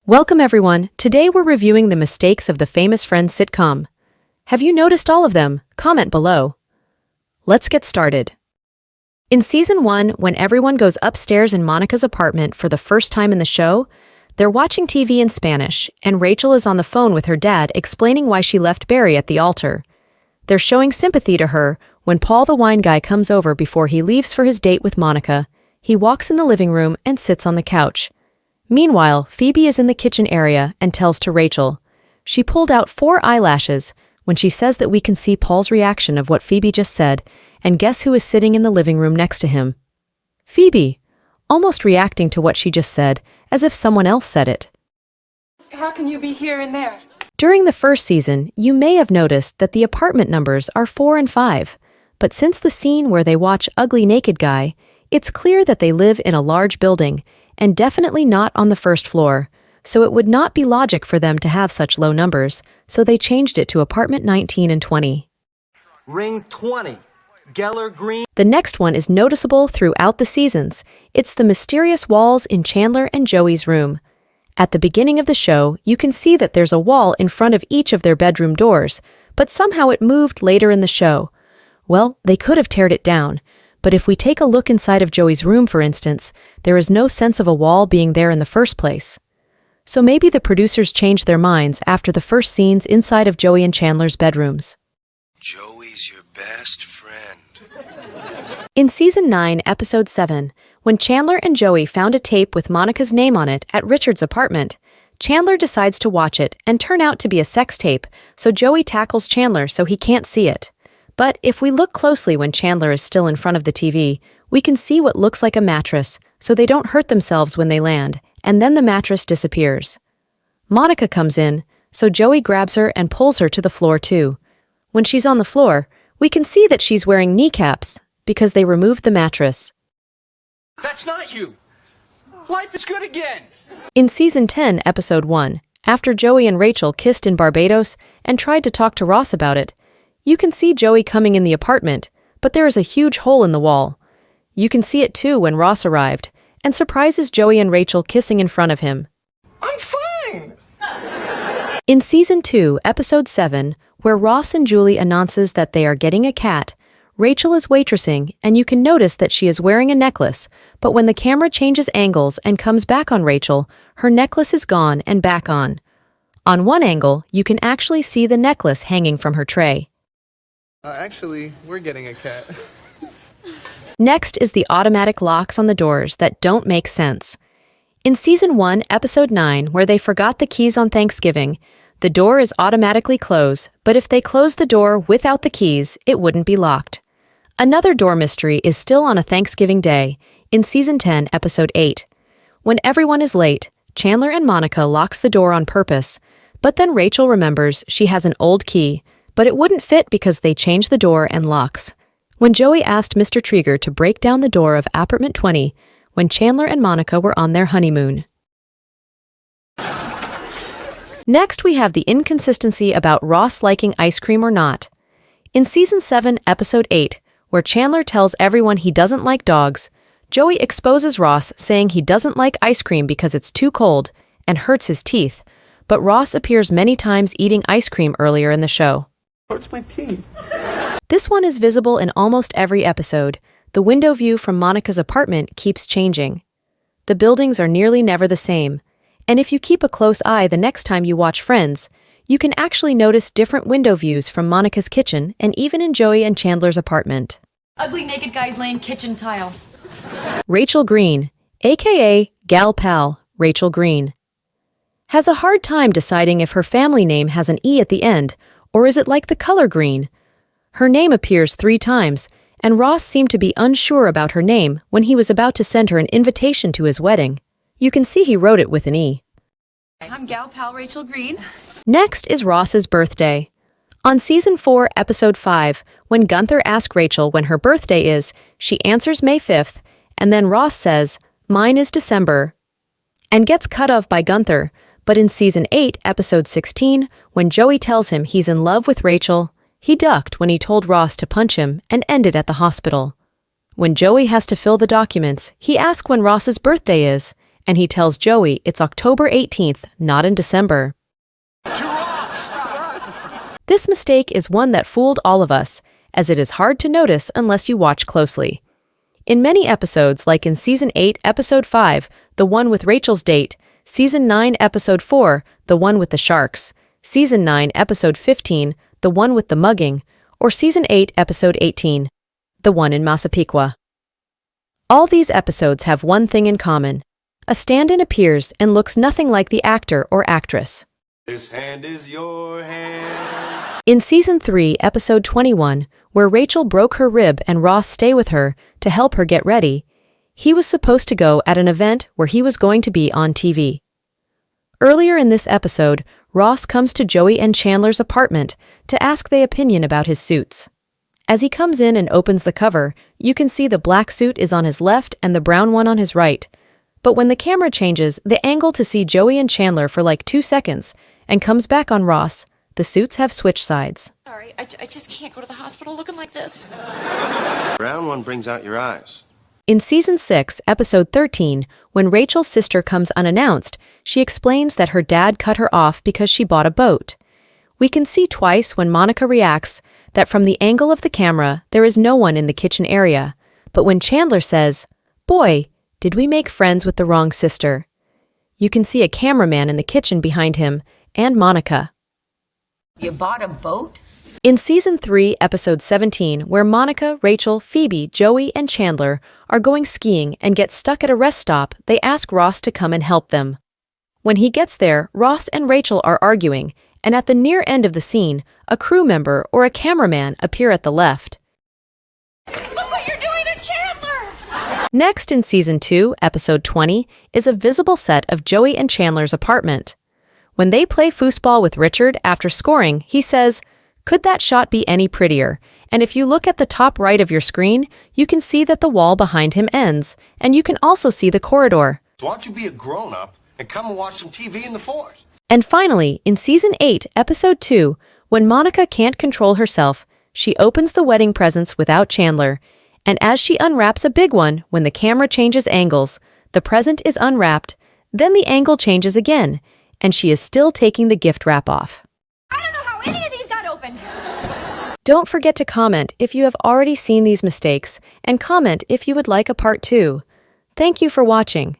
Welcome everyone. Today we're reviewing the mistakes of the famous Friends sitcom. Have you noticed all of them? Comment below. Let's get started. In season 1, when everyone goes upstairs in Monica's apartment for the first time in the show, they're watching TV in Spanish, and Rachel is on the phone with her dad explaining why she left Barry at the altar. They're showing sympathy to her when Paul the wine guy comes over before he leaves for his date with Monica. He walks in the living room and sits on the couch. Meanwhile, Phoebe is in the kitchen area and tells to Rachel. She pulled out 4 eyelashes when she says that we can see Paul's reaction of what Phoebe just said, and guess who is sitting in the living room next to him? Phoebe, almost reacting to what she just said, as if someone else said it. How can you be here and there? During the first season, you may have noticed that the apartment numbers are 4 and 5, but since the scene where they watch Ugly Naked Guy, it's clear that they live in a large building, and definitely not on the first floor, so it would not be logic for them to have such low numbers, so they changed it to apartment 19 and 20. Ring 20, Geller Green. The next one is noticeable throughout the seasons. It's the mysterious walls in Chandler and Joey's room. At the beginning of the show, you can see that there's a wall in front of each of their bedroom doors, but somehow it moved later in the show. Well, they could have teared it down. But if we take a look inside of Joey's room, for instance, there is no sense of a wall being there in the first place. So maybe the producers changed their minds after the first scenes inside of Joey and Chandler's bedrooms. Joey's your best friend. In season 9, episode 7, when Chandler and Joey found a tape with Monica's name on it at Richard's apartment, Chandler decides to watch it and turn out to be a sex tape, so Joey tackles Chandler so he can't see it. But if we look closely when Chandler is still in front of the TV, we can see what looks like a mattress, so they don't hurt themselves when they land, and then the mattress disappears. Monica comes in, so Joey grabs her and pulls her to the floor too. When she's on the floor, we can see that she's wearing kneecaps, because they removed the mattress. That's not you. Life is good again. In season 10, episode 1, after Joey and Rachel kissed in Barbados and tried to talk to Ross about it, you can see Joey coming in the apartment, but there is a huge hole in the wall. You can see it too when Ross arrived, and surprises Joey and Rachel kissing in front of him. I'm fine. In season 2, episode 7, where Ross and Julie announces that they are getting a cat, Rachel is waitressing, and you can notice that she is wearing a necklace, but when the camera changes angles and comes back on Rachel, her necklace is gone and back on. On one angle, you can actually see the necklace hanging from her tray. Actually, we're getting a cat. Next is the automatic locks on the doors that don't make sense. In season 1, episode 9, where they forgot the keys on Thanksgiving, the door is automatically closed, but if they close the door without the keys, it wouldn't be locked. Another door mystery is still on a Thanksgiving day, in season 10, episode 8. When everyone is late, Chandler and Monica locks the door on purpose, but then Rachel remembers she has an old key, but it wouldn't fit because they changed the door and locks. When Joey asked Mr. Trieger to break down the door of apartment 20, when Chandler and Monica were on their honeymoon. Next, we have the inconsistency about Ross liking ice cream or not. In season 7, episode 8, where Chandler tells everyone he doesn't like dogs, Joey exposes Ross saying he doesn't like ice cream because it's too cold and hurts his teeth, but Ross appears many times eating ice cream earlier in the show. Hurts my teeth. This one is visible in almost every episode. The window view from Monica's apartment keeps changing. The buildings are nearly never the same, and if you keep a close eye the next time you watch Friends, you can actually notice different window views from Monica's kitchen and even in Joey and Chandler's apartment. Ugly Naked Guy's laying kitchen tile. Rachel Green, aka Gal Pal Rachel Green, has a hard time deciding if her family name has an E at the end, or is it like the color green? Her name appears 3 times, and Ross seemed to be unsure about her name when he was about to send her an invitation to his wedding. You can see he wrote it with an E. I'm Gal Pal Rachel Green. Next is Ross's birthday. On season 4, episode 5, when Gunther asks Rachel when her birthday is, she answers May 5th, and then Ross says, "Mine is December," and gets cut off by Gunther. But in season 8, episode 16, when Joey tells him he's in love with Rachel, he ducked when he told Ross to punch him and ended at the hospital. When Joey has to fill the documents, he asks when Ross's birthday is, and he tells Joey it's October 18th, not in December. To Ross! This mistake is one that fooled all of us, as it is hard to notice unless you watch closely. In many episodes, like in Season 8, Episode 5, the one with Rachel's date, Season 9, Episode 4, the one with the sharks, Season 9, Episode 15, the one with the mugging, or Season 8, Episode 18, the one in Massapequa. All these episodes have one thing in common. A stand-in appears and looks nothing like the actor or actress. This hand is your hand. In Season 3, Episode 21, where Rachel broke her rib and Ross stayed with her to help her get ready, he was supposed to go at an event where he was going to be on TV. Earlier in this episode, Ross comes to Joey and Chandler's apartment to ask their opinion about his suits. As he comes in and opens the cover, you can see the black suit is on his left and the brown one on his right. But when the camera changes the angle to see Joey and Chandler for like 2 seconds and comes back on Ross, the suits have switched sides. Sorry, I just can't go to the hospital looking like this. Brown one brings out your eyes. In Season 6, Episode 13, when Rachel's sister comes unannounced, she explains that her dad cut her off because she bought a boat. We can see twice when Monica reacts that from the angle of the camera there is no one in the kitchen area, but when Chandler says, "Boy, did we make friends with the wrong sister?" you can see a cameraman in the kitchen behind him and Monica. You bought a boat? In Season 3, Episode 17, where Monica, Rachel, Phoebe, Joey, and Chandler are going skiing and get stuck at a rest stop, they ask Ross to come and help them. When he gets there, Ross and Rachel are arguing, and at the near end of the scene, a crew member or a cameraman appear at the left. Look what you're doing to Chandler! Next in Season 2, Episode 20, is a visible set of Joey and Chandler's apartment. When they play foosball with Richard after scoring, he says, "Could that shot be any prettier?" And if you look at the top right of your screen, you can see that the wall behind him ends, and you can also see the corridor. So why don't you be a grown-up and come and watch some TV in the fort? And finally, in Season 8, Episode 2, when Monica can't control herself, she opens the wedding presents without Chandler, and as she unwraps a big one, when the camera changes angles, the present is unwrapped, then the angle changes again, and she is still taking the gift wrap off. I don't know how any of these got opened. Don't forget to comment if you have already seen these mistakes, and comment if you would like a part 2. Thank you for watching.